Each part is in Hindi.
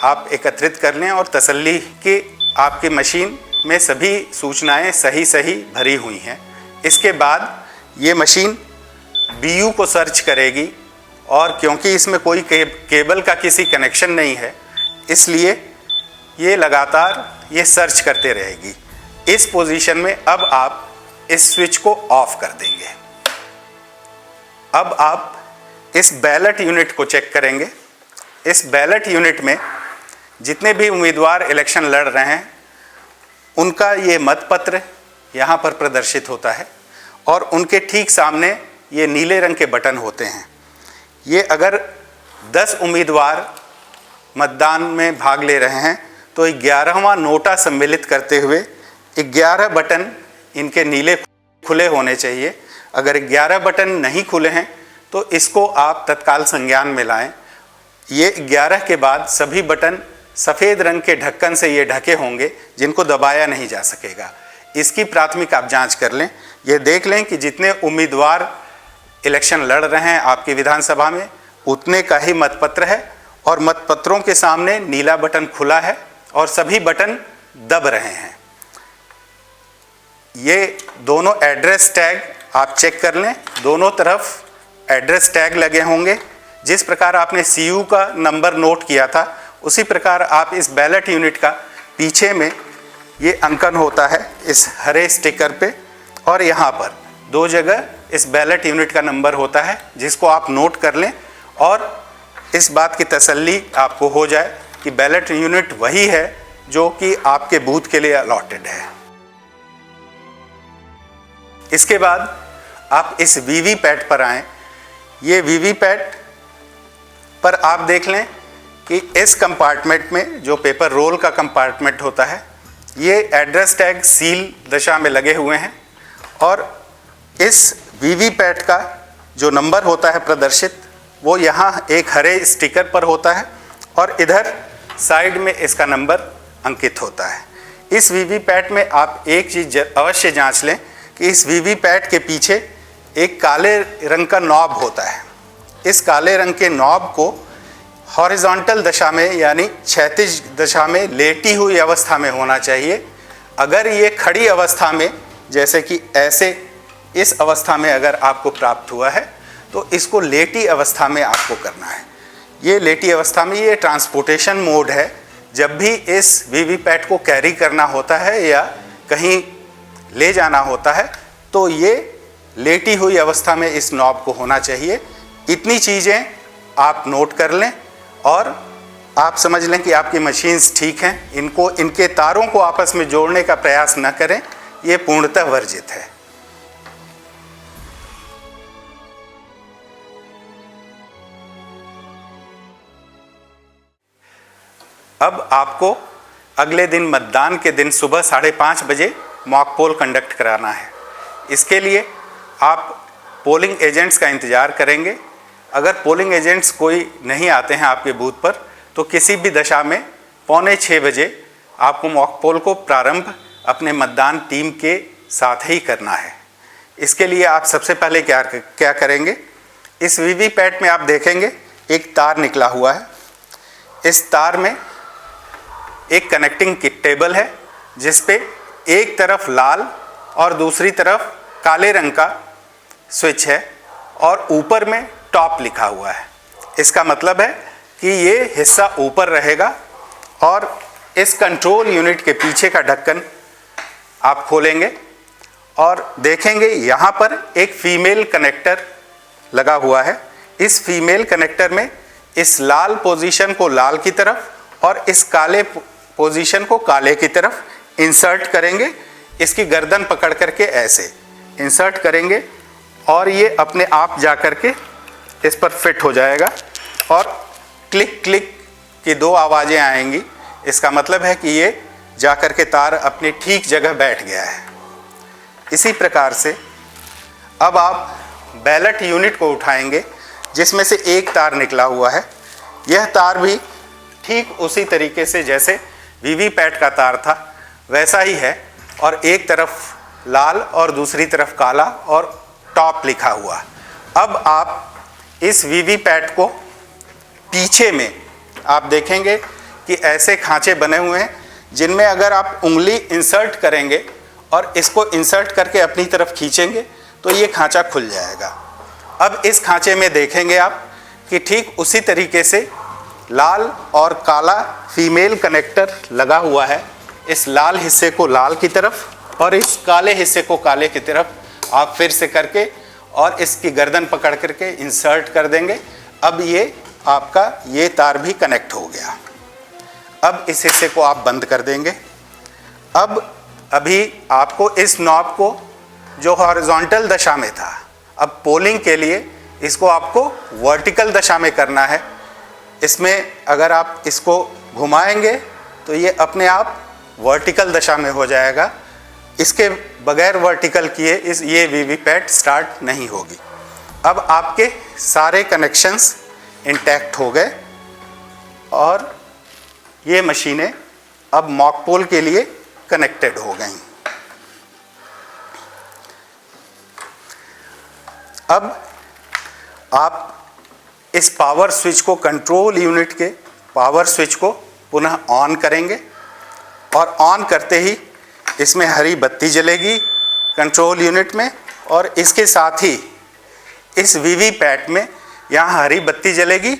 आप एकत्रित कर लें और तसल्ली कि आपकी मशीन में सभी सूचनाएं सही भरी हुई हैं। इसके बाद ये मशीन BU को सर्च करेगी और क्योंकि इसमें कोई केबल का किसी कनेक्शन नहीं है, इसलिए ये लगातार ये सर्च करते रहेगी। इस पोजीशन में अब आप इस स्विच को ऑफ कर देंगे। अब आप इस बैलेट यूनिट को चेक करेंगे। इस बैलेट यूनिट में जितने भी उम्मीदवार इलेक्शन लड़ रहे हैं उनका ये मतपत्र यहाँ पर प्रदर्शित होता है और उनके ठीक सामने ये नीले रंग के बटन होते हैं। ये अगर 10 उम्मीदवार मतदान में भाग ले रहे हैं तो 11वां नोटा सम्मिलित करते हुए 11 बटन इनके नीले खुले होने चाहिए। अगर 11 बटन नहीं खुले हैं तो इसको आप तत्काल संज्ञान में लाएं। ये 11 के बाद सभी बटन सफ़ेद रंग के ढक्कन से ये ढके होंगे जिनको दबाया नहीं जा सकेगा। इसकी प्राथमिक आप जांच कर लें। ये देख लें कि जितने उम्मीदवार इलेक्शन लड़ रहे हैं आपकी विधानसभा में उतने का ही मतपत्र है और मतपत्रों के सामने नीला बटन खुला है और सभी बटन दब रहे हैं। ये दोनों एड्रेस टैग आप चेक कर लें, दोनों तरफ एड्रेस टैग लगे होंगे। जिस प्रकार आपने CU का नंबर नोट किया था उसी प्रकार आप इस बैलेट यूनिट का पीछे में ये अंकन होता है इस हरे स्टिकर पे और यहाँ पर 2 जगह इस बैलेट यूनिट का नंबर होता है जिसको आप नोट कर लें और इस बात की तसल्ली आपको हो जाए कि बैलेट यूनिट वही है जो कि आपके बूथ के लिए अलॉटेड है। इसके बाद आप इस VVPAT पर आएँ। ये VVPAT पर आप देख लें कि इस कंपार्टमेंट में जो पेपर रोल का कंपार्टमेंट होता है ये एड्रेस टैग सील दशा में लगे हुए हैं और इस VVPAT का जो नंबर होता है प्रदर्शित वो यहाँ एक हरे स्टिकर पर होता है और इधर साइड में इसका नंबर अंकित होता है। इस VVPAT में आप एक चीज़ अवश्य जांच लें कि इस VVPAT के पीछे एक काले रंग का नॉब होता है। इस काले रंग के नॉब को हॉरिजॉन्टल दशा में यानी क्षैतिज दशा में लेटी हुई अवस्था में होना चाहिए। अगर ये खड़ी अवस्था में जैसे कि ऐसे इस अवस्था में अगर आपको प्राप्त हुआ है तो इसको लेटी अवस्था में आपको करना है। ये लेटी अवस्था में ये ट्रांसपोर्टेशन मोड है। जब भी इस VVPAT को कैरी करना होता है या कहीं ले जाना होता है तो ये लेटी हुई अवस्था में इस नॉब को होना चाहिए। इतनी चीज़ें आप नोट कर लें और आप समझ लें कि आपकी मशीन्स ठीक हैं। इनके तारों को आपस में जोड़ने का प्रयास न करें, ये पूर्णतः वर्जित है। अब आपको अगले दिन मतदान के दिन सुबह 5:30 बजे मॉक पोल कंडक्ट कराना है। इसके लिए आप पोलिंग एजेंट्स का इंतज़ार करेंगे। अगर पोलिंग एजेंट्स कोई नहीं आते हैं आपके बूथ पर तो किसी भी दशा में 5:45 बजे आपको मॉक पोल को प्रारंभ अपने मतदान टीम के साथ ही करना है। इसके लिए आप सबसे पहले क्या करेंगे, इस VVPAT में आप देखेंगे एक तार निकला हुआ है। इस तार में एक कनेक्टिंग टेबल है जिस पे एक तरफ लाल और दूसरी तरफ काले रंग का स्विच है और ऊपर में टॉप लिखा हुआ है। इसका मतलब है कि ये हिस्सा ऊपर रहेगा और इस कंट्रोल यूनिट के पीछे का ढक्कन आप खोलेंगे और देखेंगे यहाँ पर एक फीमेल कनेक्टर लगा हुआ है। इस फीमेल कनेक्टर में इस लाल पोजीशन को लाल की तरफ और इस काले पोजीशन को काले की तरफ इंसर्ट करेंगे। इसकी गर्दन पकड़ करके ऐसे इंसर्ट करेंगे और ये अपने आप जा कर के इस पर फिट हो जाएगा और क्लिक क्लिक की 2 आवाज़ें आएंगी। इसका मतलब है कि ये जा कर के तार अपनी ठीक जगह बैठ गया है। इसी प्रकार से अब आप बैलेट यूनिट को उठाएंगे जिसमें से एक तार निकला हुआ है। यह तार भी ठीक उसी तरीके से जैसे VVPAT का तार था वैसा ही है और एक तरफ लाल और दूसरी तरफ काला और टॉप लिखा हुआ। अब आप इस VVPAT को पीछे में आप देखेंगे कि ऐसे खांचे बने हुए हैं जिनमें अगर आप उंगली इंसर्ट करेंगे और इसको इंसर्ट करके अपनी तरफ खींचेंगे तो ये खांचा खुल जाएगा। अब इस खांचे में देखेंगे आप कि ठीक उसी तरीके से लाल और काला फीमेल कनेक्टर लगा हुआ है। इस लाल हिस्से को लाल की तरफ और इस काले हिस्से को काले की तरफ आप फिर से करके और इसकी गर्दन पकड़ करके इंसर्ट कर देंगे। अब ये आपका ये तार भी कनेक्ट हो गया। अब इस हिस्से को आप बंद कर देंगे। अब अभी आपको इस नॉब को जो हॉरिजॉन्टल दशा में था, अब पोलिंग के लिए इसको आपको वर्टिकल दशा में करना है। इसमें अगर आप इसको घुमाएंगे तो ये अपने आप वर्टिकल दशा में हो जाएगा। इसके बगैर वर्टिकल किए ये वीवीपैट स्टार्ट नहीं होगी। अब आपके सारे कनेक्शंस इंटैक्ट हो गए और ये मशीनें अब मॉक पोल के लिए कनेक्टेड हो गई। अब आप इस पावर स्विच को, कंट्रोल यूनिट के पावर स्विच को पुनः ऑन करेंगे और ऑन करते ही इसमें हरी बत्ती जलेगी कंट्रोल यूनिट में और इसके साथ ही इस वीवीपैट में यहाँ हरी बत्ती जलेगी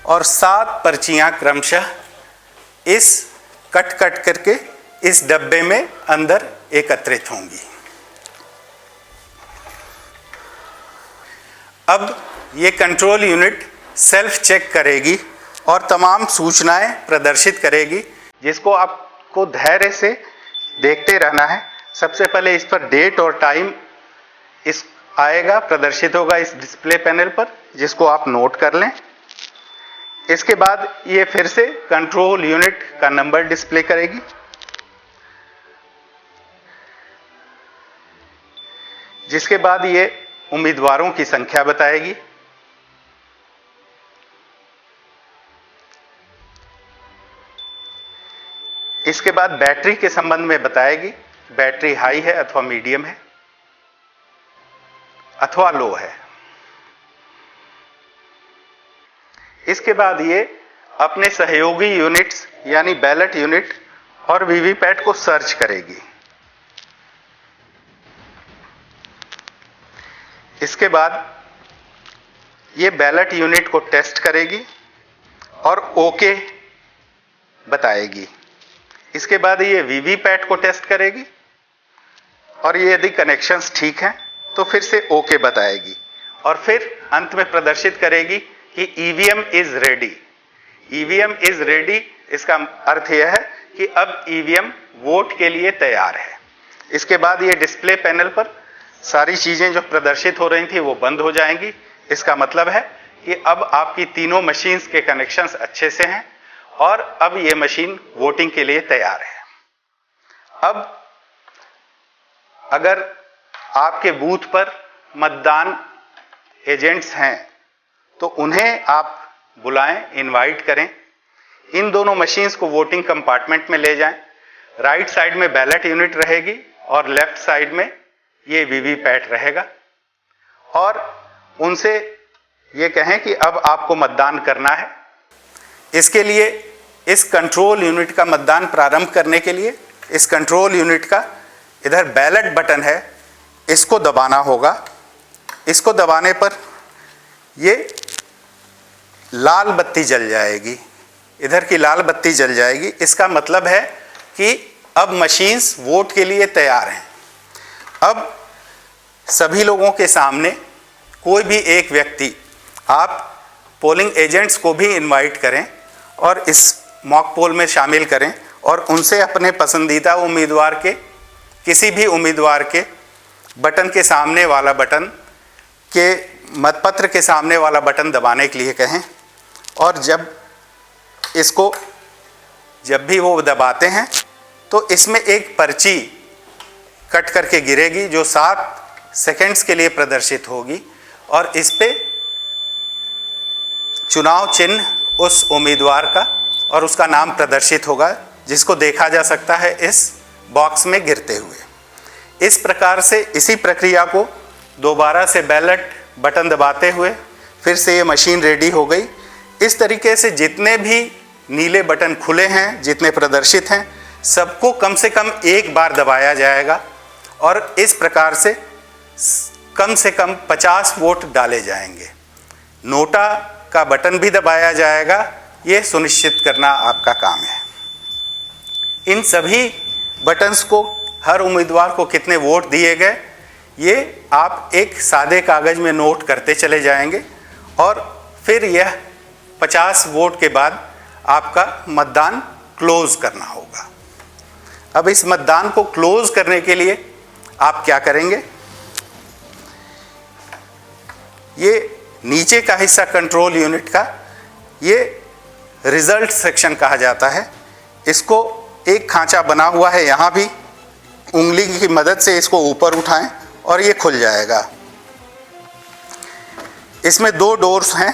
और 7 पर्चियाँ क्रमशः इस कट करके इस डब्बे में अंदर एकत्रित होंगी। अब ये कंट्रोल यूनिट सेल्फ चेक करेगी और तमाम सूचनाएं प्रदर्शित करेगी, जिसको आपको धैर्य से देखते रहना है। सबसे पहले इस पर डेट और टाइम इस आएगा, प्रदर्शित होगा इस डिस्प्ले पैनल पर, जिसको आप नोट कर लें। इसके बाद ये फिर से कंट्रोल यूनिट का नंबर डिस्प्ले करेगी। जिसके बाद ये उम्मीदवारों की संख्या बताएगी। इसके बाद बैटरी के संबंध में बताएगी, बैटरी हाई है अथवा मीडियम है अथवा लो है। इसके बाद ये अपने सहयोगी यूनिट्स यानी बैलेट यूनिट और वीवीपैट को सर्च करेगी। इसके बाद ये बैलेट यूनिट को टेस्ट करेगी और ओके बताएगी। इसके बाद ये वीवीपैट को टेस्ट करेगी और ये यदि कनेक्शंस ठीक हैं तो फिर से ओके बताएगी और फिर अंत में प्रदर्शित करेगी कि EVM is ready. EVM is ready, इसका अर्थ यह है कि अब ईवीएम वोट के लिए तैयार है। इसके बाद ये डिस्प्ले पैनल पर सारी चीजें जो प्रदर्शित हो रही थी वो बंद हो जाएंगी। इसका मतलब है कि अब आपकी तीनों मशीन्स के कनेक्शंस अच्छे से हैं और अब ये मशीन वोटिंग के लिए तैयार है। अब अगर आपके बूथ पर मतदान एजेंट्स हैं तो उन्हें आप बुलाएं, इनवाइट करें। इन दोनों मशीन्स को वोटिंग कंपार्टमेंट में ले जाएं। राइट साइड में बैलेट यूनिट रहेगी और लेफ्ट साइड में ये वीवीपैट रहेगा और उनसे ये कहें कि अब आपको मतदान करना है। इसके लिए इस कंट्रोल यूनिट का मतदान प्रारंभ करने के लिए इस कंट्रोल यूनिट का इधर बैलेट बटन है, इसको दबाना होगा। इसको दबाने पर ये लाल बत्ती जल जाएगी, इधर की लाल बत्ती जल जाएगी। इसका मतलब है कि अब मशीन्स वोट के लिए तैयार हैं। अब सभी लोगों के सामने कोई भी एक व्यक्ति, आप पोलिंग एजेंट्स को भी इनवाइट करें और इस मॉक पोल में शामिल करें और उनसे अपने पसंदीदा उम्मीदवार के, किसी भी उम्मीदवार के बटन के सामने वाला बटन के मतपत्र के सामने वाला बटन दबाने के लिए कहें। और जब भी वो दबाते हैं तो इसमें एक पर्ची कट करके गिरेगी जो 7 सेकंड्स के लिए प्रदर्शित होगी और इस पे चुनाव चिन्ह उस उम्मीदवार का और उसका नाम प्रदर्शित होगा, जिसको देखा जा सकता है इस बॉक्स में गिरते हुए। इस प्रकार से इसी प्रक्रिया को दोबारा से बैलेट बटन दबाते हुए फिर से ये मशीन रेडी हो गई। इस तरीके से जितने भी नीले बटन खुले हैं, जितने प्रदर्शित हैं, सबको कम से कम एक बार दबाया जाएगा और इस प्रकार से कम 50 वोट डाले जाएंगे। नोटा का बटन भी दबाया जाएगा, ये सुनिश्चित करना आपका काम है। इन सभी बटन्स को, हर उम्मीदवार को कितने वोट दिए गए, ये आप एक सादे कागज में नोट करते चले जाएंगे और फिर यह 50 वोट के बाद आपका मतदान क्लोज करना होगा। अब इस मतदान को क्लोज करने के लिए आप क्या करेंगे, ये नीचे का हिस्सा कंट्रोल यूनिट का, ये रिजल्ट सेक्शन कहा जाता है। इसको एक खांचा बना हुआ है, यहाँ भी उंगली की मदद से इसको ऊपर उठाएं और ये खुल जाएगा। इसमें 2 डोर्स हैं,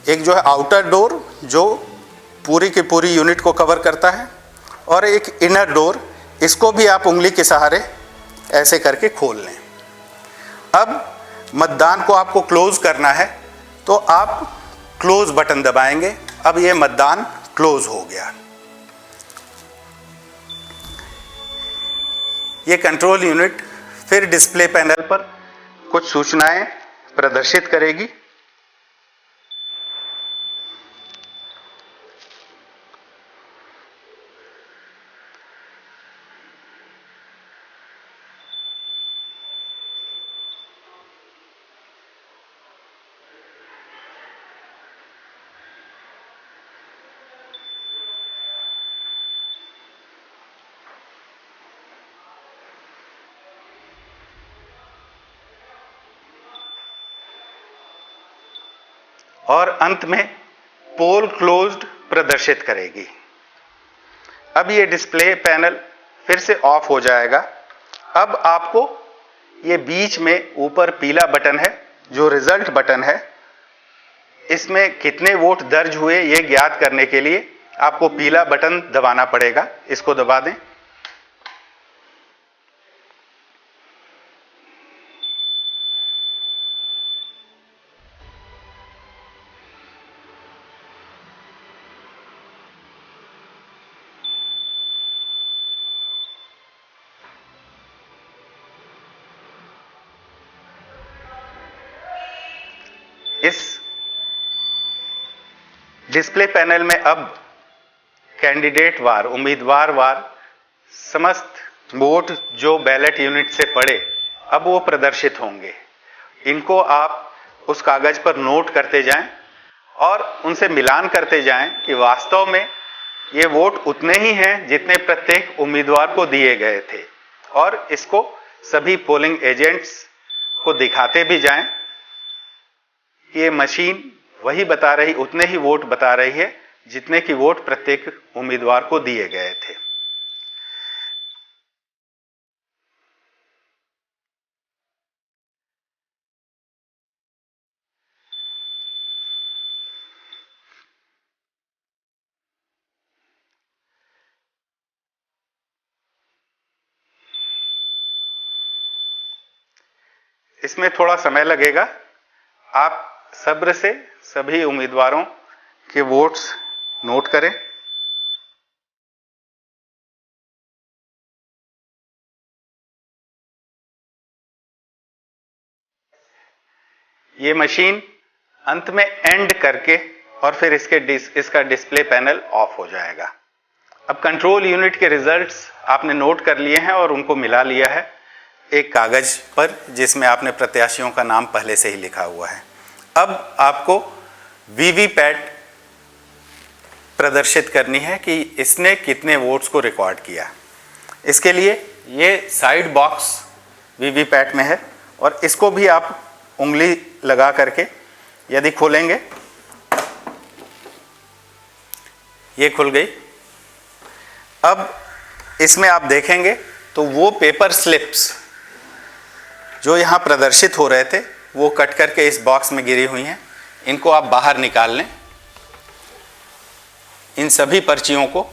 एक जो है आउटर डोर जो पूरी की पूरी यूनिट को कवर करता है, और एक इनर डोर, इसको भी आप उंगली के सहारे ऐसे करके खोल लें। अब मतदान को आपको क्लोज करना है तो आप क्लोज बटन दबाएंगे। अब ये मतदान क्लोज हो गया। ये कंट्रोल यूनिट फिर डिस्प्ले पैनल पर कुछ सूचनाएं प्रदर्शित करेगी। और अंत में पोल क्लोज्ड प्रदर्शित करेगी। अब ये डिस्प्ले पैनल फिर से ऑफ हो जाएगा। अब आपको ये बीच में ऊपर पीला बटन है जो रिजल्ट बटन है, इसमें कितने वोट दर्ज हुए ये ज्ञात करने के लिए आपको पीला बटन दबाना पड़ेगा। इसको दबा दें। इस डिस्प्ले पैनल में अब कैंडिडेट वार, उम्मीदवार वार समस्त वोट जो बैलेट यूनिट से पड़े अब वो प्रदर्शित होंगे। इनको आप उस कागज पर नोट करते जाएं और उनसे मिलान करते जाएं कि वास्तव में ये वोट उतने ही हैं जितने प्रत्येक उम्मीदवार को दिए गए थे, और इसको सभी पोलिंग एजेंट्स को दिखाते भी जाएं। ये मशीन वही बता रही, उतने ही वोट बता रही है जितने की वोट प्रत्येक उम्मीदवार को दिए गए थे। इसमें थोड़ा समय लगेगा। आप सब्र से सभी उम्मीदवारों के वोट्स नोट करें। ये मशीन अंत में एंड करके और फिर इसका डिस्प्ले पैनल ऑफ हो जाएगा। अब कंट्रोल यूनिट के रिजल्ट्स आपने नोट कर लिए हैं और उनको मिला लिया है एक कागज पर जिसमें आपने प्रत्याशियों का नाम पहले से ही लिखा हुआ है। अब आपको वीवीपैट प्रदर्शित करनी है कि इसने कितने वोट्स को रिकॉर्ड किया। इसके लिए ये साइड बॉक्स वीवीपैट में है और इसको भी आप उंगली लगा करके यदि खोलेंगे, ये खुल गई। अब इसमें आप देखेंगे तो वो पेपर स्लिप्स जो यहाँ प्रदर्शित हो रहे थे वो कट करके इस बॉक्स में गिरी हुई हैं। इनको आप बाहर निकाल लें, इन सभी पर्चियों को।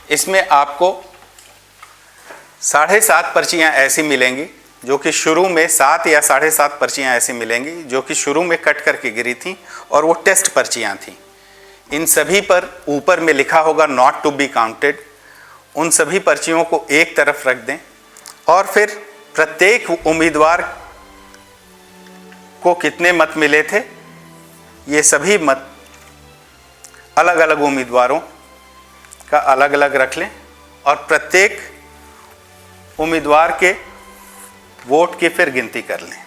इसमें आपको 7.5 पर्चियाँ ऐसी मिलेंगी जो कि शुरू में 7 या 7.5 पर्चियाँ ऐसी मिलेंगी जो कि शुरू में कट करके गिरी थी और वो टेस्ट पर्चियाँ थीं। इन सभी पर ऊपर में लिखा होगा नॉट टू बी काउंटेड। उन सभी पर्चियों को एक तरफ रख दें और फिर प्रत्येक उम्मीदवार को कितने मत मिले थे ये सभी मत अलग अलग उम्मीदवारों का अलग अलग रख लें और प्रत्येक उम्मीदवार के वोट की फिर गिनती कर लें।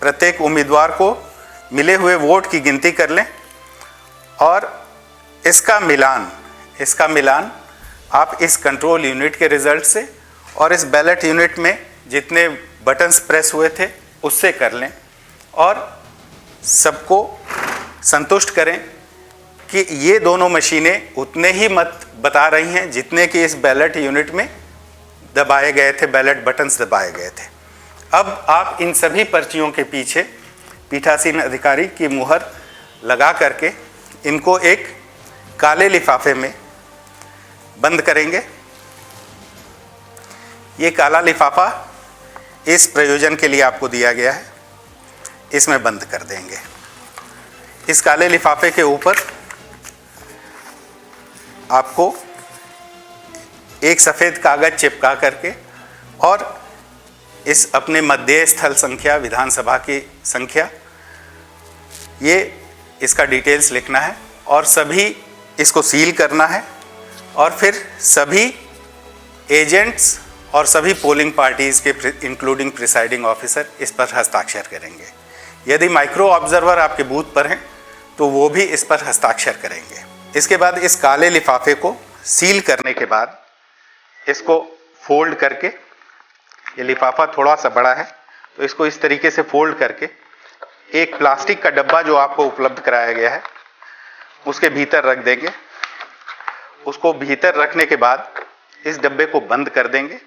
प्रत्येक उम्मीदवार को मिले हुए वोट की गिनती कर लें और इसका मिलान आप इस कंट्रोल यूनिट के रिजल्ट से और इस बैलेट यूनिट में जितने बटन्स प्रेस हुए थे उससे कर लें और सबको संतुष्ट करें कि ये दोनों मशीनें उतने ही मत बता रही हैं जितने कि इस बैलेट यूनिट में दबाए गए थे, बैलेट बटन्स दबाए गए थे। अब आप इन सभी पर्चियों के पीछे पीठासीन अधिकारी की मुहर लगा करके इनको एक काले लिफाफे में बंद करेंगे। ये काला लिफाफा इस प्रयोजन के लिए आपको दिया गया है, इसमें बंद कर देंगे। इस काले लिफाफे के ऊपर आपको एक सफ़ेद कागज़ चिपका करके और इस अपने मध्य स्थल संख्या, विधानसभा की संख्या, ये इसका डिटेल्स लिखना है और सभी इसको सील करना है और फिर सभी एजेंट्स और सभी पोलिंग पार्टीज़ के इंक्लूडिंग प्रिसाइडिंग ऑफिसर इस पर हस्ताक्षर करेंगे। यदि माइक्रो ऑब्जर्वर आपके बूथ पर हैं तो वो भी इस पर हस्ताक्षर करेंगे। इसके बाद इस काले लिफाफे को सील करने के बाद इसको फोल्ड करके, ये लिफाफा थोड़ा सा बड़ा है तो इसको इस तरीके से फोल्ड करके एक प्लास्टिक का डब्बा जो आपको उपलब्ध कराया गया है उसके भीतर रख देंगे। उसको भीतर रखने के बाद इस डब्बे को बंद कर देंगे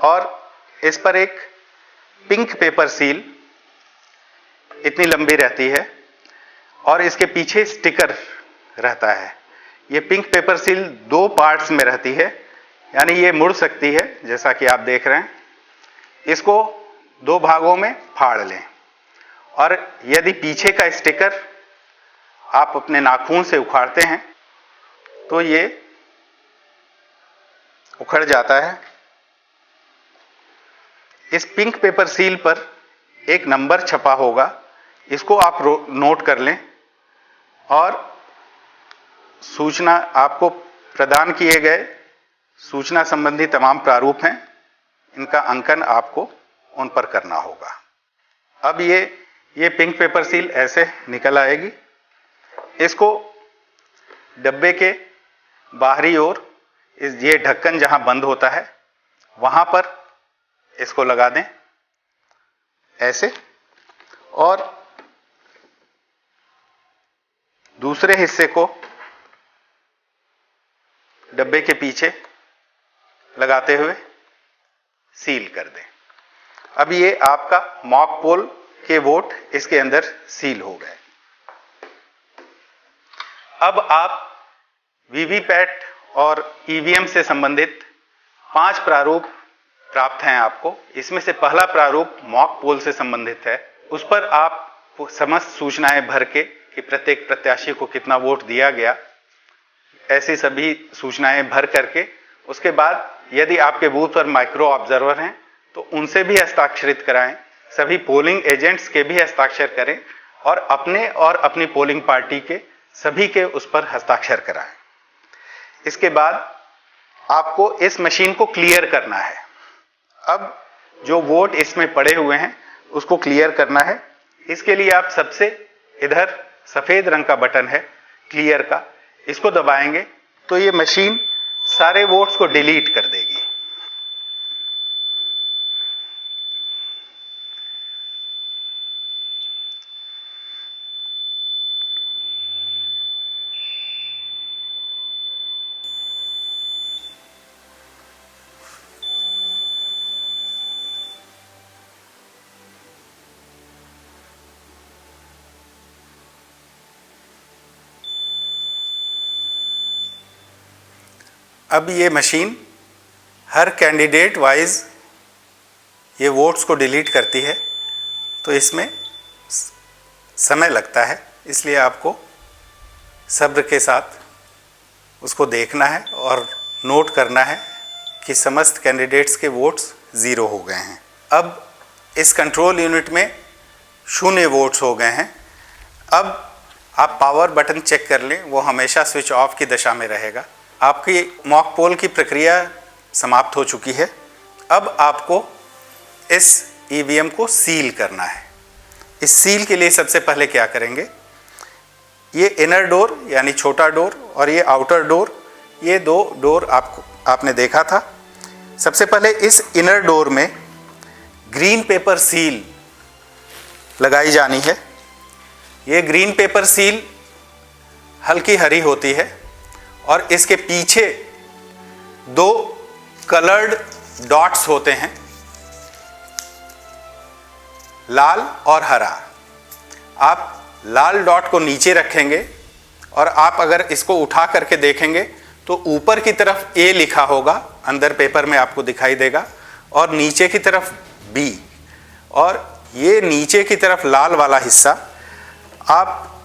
और इस पर एक पिंक पेपर सील इतनी लंबी रहती है और इसके पीछे स्टिकर रहता है। ये पिंक पेपर सील 2 पार्ट्स में रहती है, यानी ये मुड़ सकती है जैसा कि आप देख रहे हैं। इसको 2 भागों में फाड़ लें और यदि पीछे का स्टिकर आप अपने नाखून से उखाड़ते हैं तो ये उखड़ जाता है। इस पिंक पेपर सील पर एक नंबर छपा होगा, इसको आप नोट कर लें और सूचना आपको प्रदान किए गए सूचना संबंधी तमाम प्रारूप हैं, इनका अंकन आपको उन पर करना होगा। अब ये पिंक पेपर सील ऐसे निकल आएगी। इसको डब्बे के बाहरी ओर ये ढक्कन जहां बंद होता है वहां पर इसको लगा दें ऐसे और दूसरे हिस्से को डब्बे के पीछे लगाते हुए सील कर दें। अब ये आपका मॉक पोल के वोट इसके अंदर सील हो गए। अब आप वीवीपैट और ईवीएम से संबंधित 5 प्रारूप प्राप्त हैं आपको। इसमें से पहला प्रारूप मॉक पोल से संबंधित है। उस पर आप समस्त सूचनाएं भर के कि प्रत्येक प्रत्याशी को कितना वोट दिया गया, ऐसी सभी सूचनाएं भर करके उसके बाद यदि आपके बूथ पर माइक्रो ऑब्जर्वर हैं तो उनसे भी हस्ताक्षरित कराएं, सभी पोलिंग एजेंट्स के भी हस्ताक्षर करें और अपने और अपनी पोलिंग पार्टी के सभी के उस पर हस्ताक्षर कराएं। इसके बाद आपको इस मशीन को क्लियर करना है। अब जो वोट इसमें पड़े हुए हैं उसको क्लियर करना है। इसके लिए आप सबसे इधर सफेद रंग का बटन है क्लियर का, इसको दबाएंगे तो ये मशीन सारे वोट्स को डिलीट कर देगी। अब ये मशीन हर कैंडिडेट वाइज ये वोट्स को डिलीट करती है। तो इसमें समय लगता है, इसलिए आपको सब्र के साथ उसको देखना है और नोट करना है कि समस्त कैंडिडेट्स के वोट्स 0 हो गए हैं। अब इस कंट्रोल यूनिट में 0 वोट्स हो गए हैं। अब आप पावर बटन चेक कर लें, वो हमेशा स्विच ऑफ की दशा में रहेगा। आपकी मॉक पोल की प्रक्रिया समाप्त हो चुकी है। अब आपको इस ईवीएम को सील करना है। इस सील के लिए सबसे पहले क्या करेंगे, ये इनर डोर यानी छोटा डोर और ये आउटर डोर, ये 2 डोर आपने देखा था। सबसे पहले इस इनर डोर में ग्रीन पेपर सील लगाई जानी है। ये ग्रीन पेपर सील हल्की हरी होती है और इसके पीछे 2 कलर्ड डॉट्स होते हैं, लाल और हरा। आप लाल डॉट को नीचे रखेंगे और आप अगर इसको उठा करके देखेंगे तो ऊपर की तरफ ए लिखा होगा, अंदर पेपर में आपको दिखाई देगा, और नीचे की तरफ बी। और ये नीचे की तरफ लाल वाला हिस्सा, आप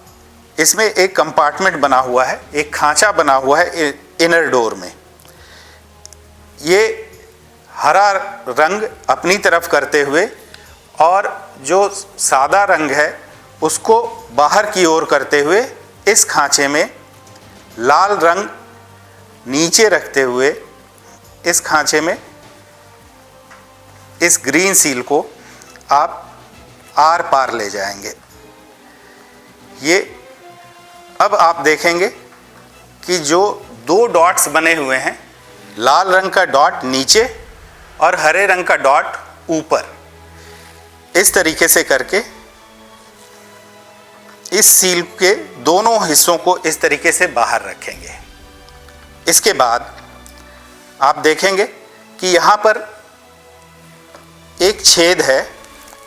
इसमें एक कंपार्टमेंट बना हुआ है, एक खांचा बना हुआ है इनर डोर में। ये हरा रंग अपनी तरफ करते हुए और जो सादा रंग है उसको बाहर की ओर करते हुए इस खांचे में लाल रंग नीचे रखते हुए इस खांचे में इस ग्रीन सील को आप आर पार ले जाएंगे। ये अब आप देखेंगे कि जो 2 डॉट्स बने हुए हैं, लाल रंग का डॉट नीचे और हरे रंग का डॉट ऊपर, इस तरीके से करके इस सील के दोनों हिस्सों को इस तरीके से बाहर रखेंगे। इसके बाद आप देखेंगे कि यहाँ पर एक छेद है।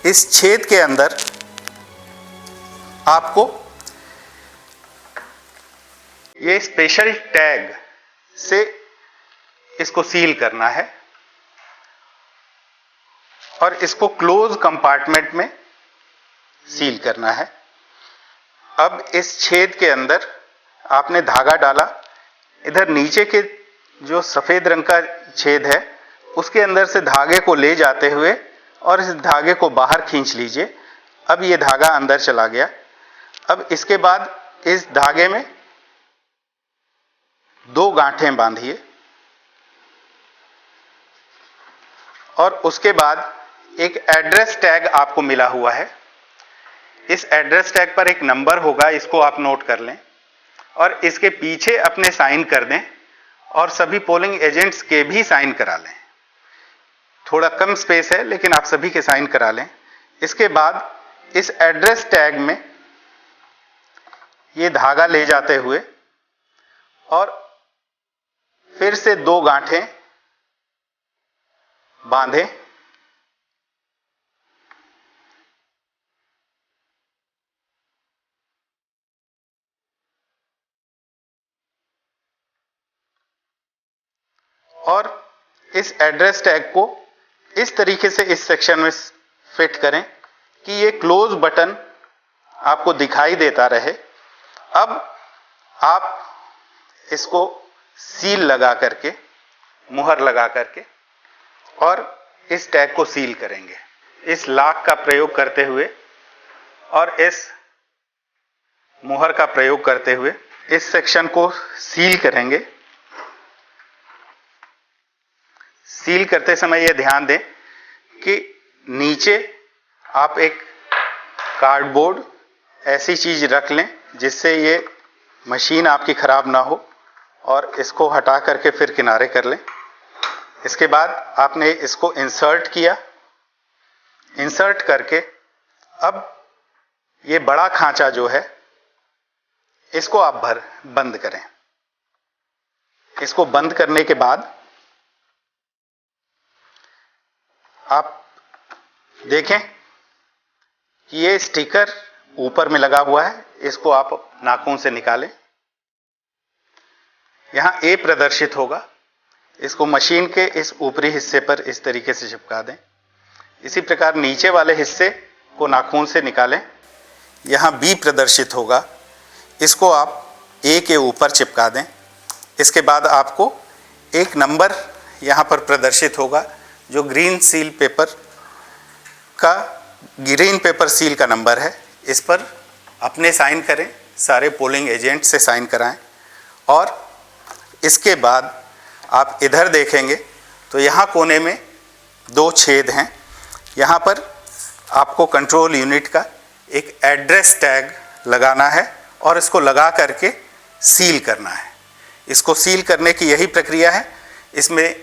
इस छेद के अंदर आपको ये स्पेशल टैग से इसको सील करना है और इसको क्लोज कंपार्टमेंट में सील करना है। अब इस छेद के अंदर आपने धागा डाला, इधर नीचे के जो सफ़ेद रंग का छेद है उसके अंदर से धागे को ले जाते हुए और इस धागे को बाहर खींच लीजिए। अब ये धागा अंदर चला गया। अब इसके बाद इस धागे में 2 गांठें बांधिए और उसके बाद एक एड्रेस टैग आपको मिला हुआ है। इस एड्रेस टैग पर एक नंबर होगा, इसको आप नोट कर लें और इसके पीछे अपने साइन कर दें और सभी पोलिंग एजेंट्स के भी साइन करा लें। थोड़ा कम स्पेस है लेकिन आप सभी के साइन करा लें। इसके बाद इस एड्रेस टैग में ये धागा ले जाते हुए और फिर से 2 गांठें बांधें और इस एड्रेस टैग को इस तरीके से इस सेक्शन में फिट करें कि ये क्लोज बटन आपको दिखाई देता रहे। अब आप इसको सील लगा करके, मुहर लगा करके और इस टैग को सील करेंगे इस लॉक का प्रयोग करते हुए और इस मुहर का प्रयोग करते हुए इस सेक्शन को सील करेंगे। सील करते समय यह ध्यान दें कि नीचे आप एक कार्डबोर्ड ऐसी चीज रख लें जिससे ये मशीन आपकी खराब ना हो और इसको हटा करके फिर किनारे कर लें। इसके बाद आपने इसको इंसर्ट किया, इंसर्ट करके अब ये बड़ा खांचा जो है इसको आप बंद करें। इसको बंद करने के बाद आप देखें कि ये स्टिकर ऊपर में लगा हुआ है, इसको आप नाखून से निकालें। यहां ए प्रदर्शित होगा, इसको मशीन के इस ऊपरी हिस्से पर इस तरीके से चिपका दें। इसी प्रकार नीचे वाले हिस्से को नाखून से निकालें। यहाँ B प्रदर्शित होगा, इसको आप A के ऊपर चिपका दें। इसके बाद आपको एक नंबर यहाँ पर प्रदर्शित होगा जो ग्रीन पेपर सील का नंबर है। इस पर अपने साइन करें, सारे पोलिंग एजेंट से साइन कराएं और इसके बाद आप इधर देखेंगे तो यहाँ कोने में 2 छेद हैं। यहाँ पर आपको कंट्रोल यूनिट का एक एड्रेस टैग लगाना है और इसको लगा करके सील करना है। इसको सील करने की यही प्रक्रिया है। इसमें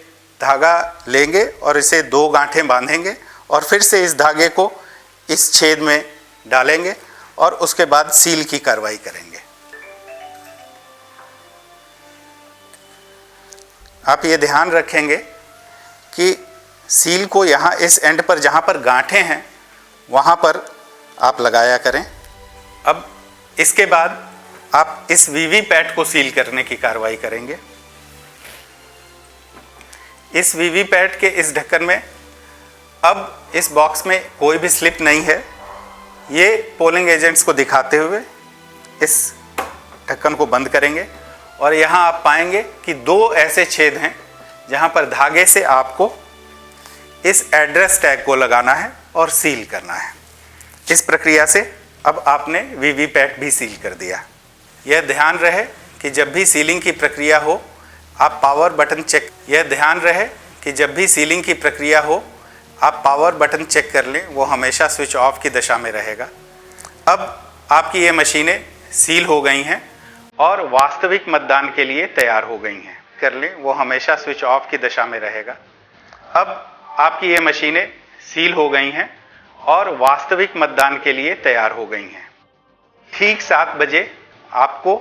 धागा लेंगे और इसे 2 गांठें बांधेंगे और फिर से इस धागे को इस छेद में डालेंगे और उसके बाद सील की कार्रवाई करेंगे। आप ये ध्यान रखेंगे कि सील को यहाँ इस एंड पर जहाँ पर गांठें हैं वहाँ पर आप लगाया करें। अब इसके बाद आप इस वीवीपैट को सील करने की कार्रवाई करेंगे। इस वीवीपैट के इस ढक्कन में अब इस बॉक्स में कोई भी स्लिप नहीं है। ये पोलिंग एजेंट्स को दिखाते हुए इस ढक्कन को बंद करेंगे और यहाँ आप पाएंगे कि 2 ऐसे छेद हैं जहाँ पर धागे से आपको इस एड्रेस टैग को लगाना है और सील करना है। इस प्रक्रिया से अब आपने वीवीपैट भी सील कर दिया। यह ध्यान रहे कि जब भी सीलिंग की प्रक्रिया हो आप पावर बटन चेक कर लें, वो हमेशा स्विच ऑफ की दशा में रहेगा। अब आपकी ये मशीनें सील हो गई हैं और वास्तविक मतदान के लिए तैयार हो गई हैं। कर लें, वो हमेशा स्विच ऑफ की दशा में रहेगा। अब आपकी ये मशीनें सील हो गई हैं और वास्तविक मतदान के लिए तैयार हो गई हैं। ठीक 7 बजे आपको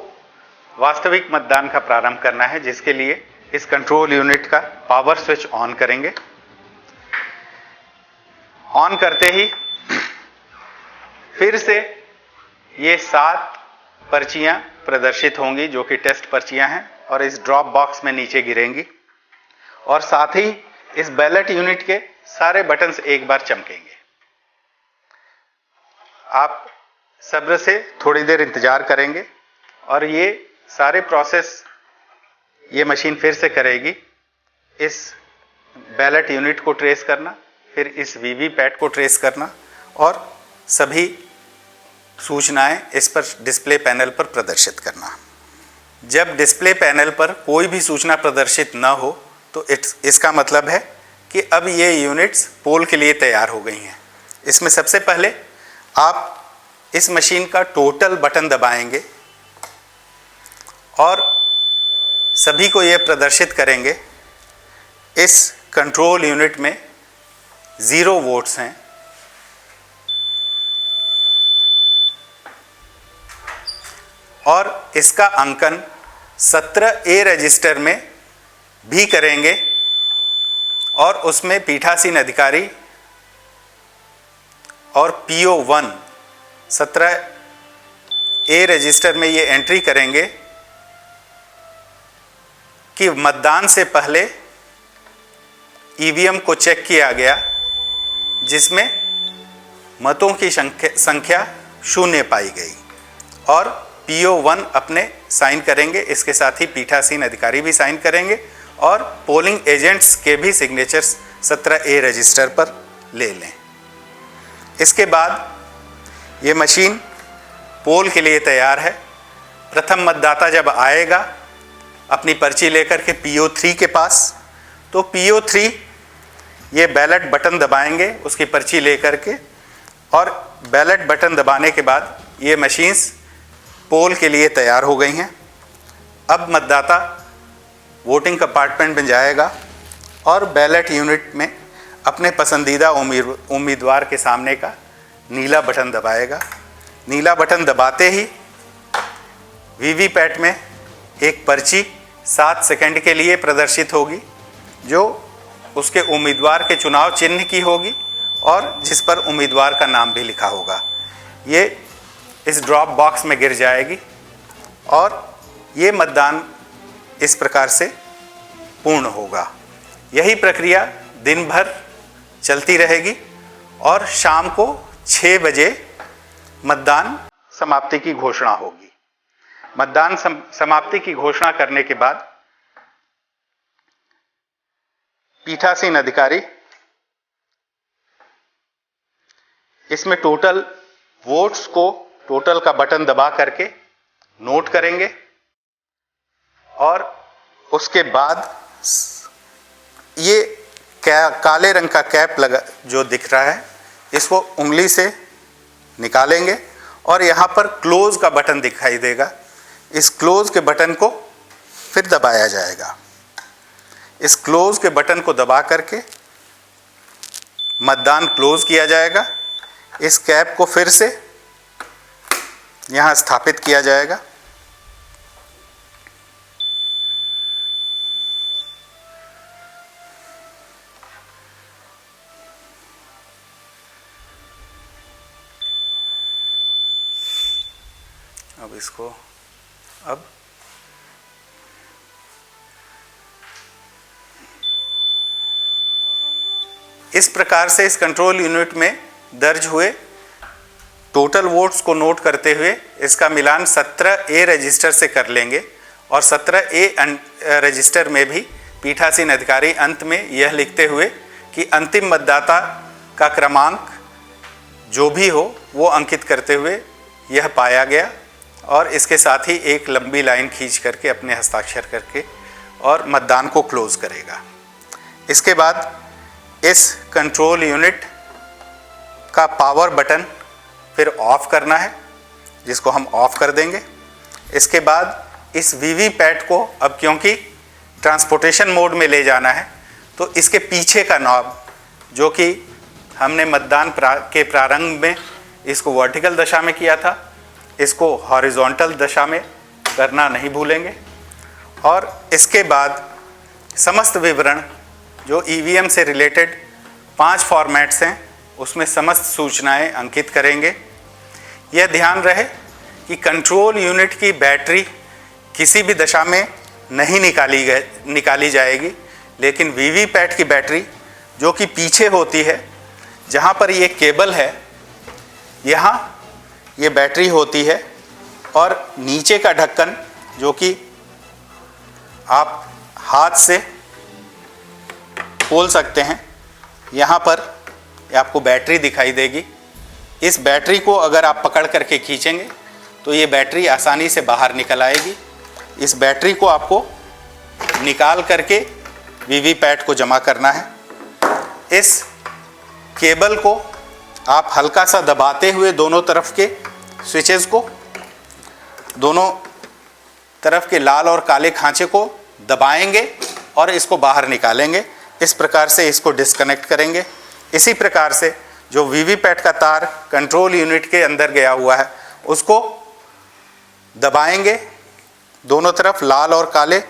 वास्तविक मतदान का प्रारंभ करना है, जिसके लिए इस कंट्रोल यूनिट का पावर स्विच ऑन करेंगे। ऑन करते ही फिर से ये 7 पर्चियां प्रदर्शित होंगी जो कि टेस्ट पर्चियां हैं और इस ड्रॉप बॉक्स में नीचे गिरेंगी और साथ ही इस बैलेट यूनिट के सारे बटन्स एक बार चमकेंगे। आप सब्र से थोड़ी देर इंतजार करेंगे और ये सारे प्रोसेस ये मशीन फिर से करेगी। इस बैलेट यूनिट को ट्रेस करना, फिर इस वीवीपैट को ट्रेस करना और सभी सूचनाएं इस पर डिस्प्ले पैनल पर प्रदर्शित करना। जब डिस्प्ले पैनल पर कोई भी सूचना प्रदर्शित न हो तो इसका मतलब है कि अब ये यूनिट्स पोल के लिए तैयार हो गई हैं। इसमें सबसे पहले आप इस मशीन का टोटल बटन दबाएंगे और सभी को ये प्रदर्शित करेंगे। इस कंट्रोल यूनिट में 0 वोट्स हैं और इसका अंकन 17A रजिस्टर में भी करेंगे और उसमें पीठासीन अधिकारी और PO1 17A रजिस्टर में ये एंट्री करेंगे कि मतदान से पहले ईवीएम को चेक किया गया जिसमें मतों की संख्या 0 पाई गई और PO1 अपने साइन करेंगे। इसके साथ ही पीठासीन अधिकारी भी साइन करेंगे और पोलिंग एजेंट्स के भी सिग्नेचर्स 17A रजिस्टर पर ले लें। इसके बाद ये मशीन पोल के लिए तैयार है। प्रथम मतदाता जब आएगा अपनी पर्ची लेकर के PO3 के पास, तो PO3 ये बैलेट बटन दबाएंगे उसकी पर्ची लेकर के और बैलेट बटन दबाने के बाद ये मशीन्स पोल के लिए तैयार हो गई हैं। अब मतदाता वोटिंग कंपार्टमेंट में जाएगा और बैलेट यूनिट में अपने पसंदीदा उम्मीदवार के सामने का नीला बटन दबाएगा। नीला बटन दबाते ही वीवीपैट में एक पर्ची 7 सेकंड के लिए प्रदर्शित होगी जो उसके उम्मीदवार के चुनाव चिन्ह की होगी और जिस पर उम्मीदवार का नाम भी लिखा होगा। ये इस ड्रॉप बॉक्स में गिर जाएगी और ये मतदान इस प्रकार से पूर्ण होगा। यही प्रक्रिया दिन भर चलती रहेगी और शाम को 6 बजे मतदान समाप्ति की घोषणा होगी। मतदान समाप्ति की घोषणा करने के बाद पीठासीन अधिकारी इसमें टोटल वोट्स को टोटल का बटन दबा करके नोट करेंगे और उसके बाद ये काले रंग का कैप लगा जो दिख रहा है इसको उंगली से निकालेंगे और यहाँ पर क्लोज का बटन दिखाई देगा। इस क्लोज के बटन को फिर दबाया जाएगा। इस क्लोज के बटन को दबा करके मतदान क्लोज किया जाएगा। इस कैप को फिर से यहाँ स्थापित किया जाएगा। अब इसको इस प्रकार से इस कंट्रोल यूनिट में दर्ज हुए टोटल वोट्स को नोट करते हुए इसका मिलान 17A रजिस्टर से कर लेंगे और 17A रजिस्टर में भी पीठासीन अधिकारी अंत में यह लिखते हुए कि अंतिम मतदाता का क्रमांक जो भी हो वो अंकित करते हुए यह पाया गया और इसके साथ ही एक लंबी लाइन खींच करके अपने हस्ताक्षर करके और मतदान को क्लोज करेगा। इसके बाद इस कंट्रोल यूनिट का पावर बटन फिर ऑफ करना है, जिसको हम ऑफ कर देंगे। इसके बाद इस वीवीपैट को अब क्योंकि ट्रांसपोर्टेशन मोड में ले जाना है तो इसके पीछे का नॉब जो कि हमने मतदान के प्रारंभ में इसको वर्टिकल दशा में किया था, इसको हॉरिजॉन्टल दशा में करना नहीं भूलेंगे। और इसके बाद समस्त विवरण जो ईवीएम से रिलेटेड 5 फॉर्मेट्स हैं उसमें समस्त सूचनाएं अंकित करेंगे। यह ध्यान रहे कि कंट्रोल यूनिट की बैटरी किसी भी दशा में नहीं निकाली जाएगी, लेकिन वीवीपैट की बैटरी जो कि पीछे होती है, जहाँ पर ये केबल है यहाँ ये बैटरी होती है और नीचे का ढक्कन जो कि आप हाथ से खोल सकते हैं, यहाँ पर आपको बैटरी दिखाई देगी। इस बैटरी को अगर आप पकड़ करके खींचेंगे तो ये बैटरी आसानी से बाहर निकल आएगी। इस बैटरी को आपको निकाल करके वीवीपैट को जमा करना है। इस केबल को आप हल्का सा दबाते हुए दोनों तरफ के स्विचेस को, दोनों तरफ के लाल और काले खांचे को दबाएंगे और इसको बाहर निकालेंगे। इस प्रकार से इसको डिस्कनेक्ट करेंगे। इसी प्रकार से जो वीवीपैट का तार कंट्रोल यूनिट के अंदर गया हुआ है उसको दबाएंगे दोनों तरफ लाल और काले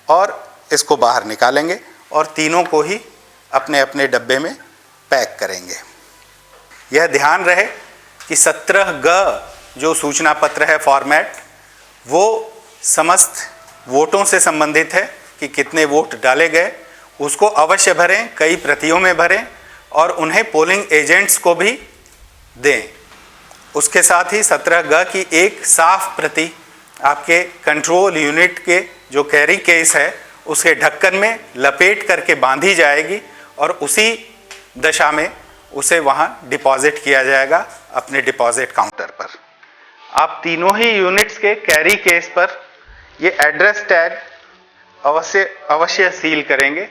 और इसको बाहर निकालेंगे और तीनों को ही अपने अपने डब्बे में पैक करेंगे। यह ध्यान रहे कि 17G जो सूचना पत्र है फॉर्मेट, वो समस्त वोटों से संबंधित है कि कितने वोट डाले गए, उसको अवश्य भरें, कई प्रतियों में भरें और उन्हें पोलिंग एजेंट्स को भी दें। उसके साथ ही 17G की एक साफ प्रति आपके कंट्रोल यूनिट के जो कैरी केस है उसके ढक्कन में लपेट करके बांधी जाएगी और उसी दशा में उसे वहाँ डिपॉजिट किया जाएगा अपने डिपॉजिट काउंटर पर। आप तीनों ही यूनिट्स के कैरी केस पर ये एड्रेस टैग अवश्य सील करेंगे।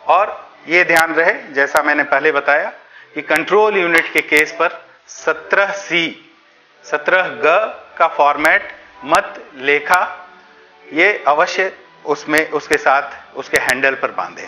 और ये ध्यान रहे, जैसा मैंने पहले बताया, कि कंट्रोल यूनिट के केस पर 17G का फॉर्मेट मत लेखा ये अवश्य उसमें उसके साथ उसके हैंडल पर बांधें।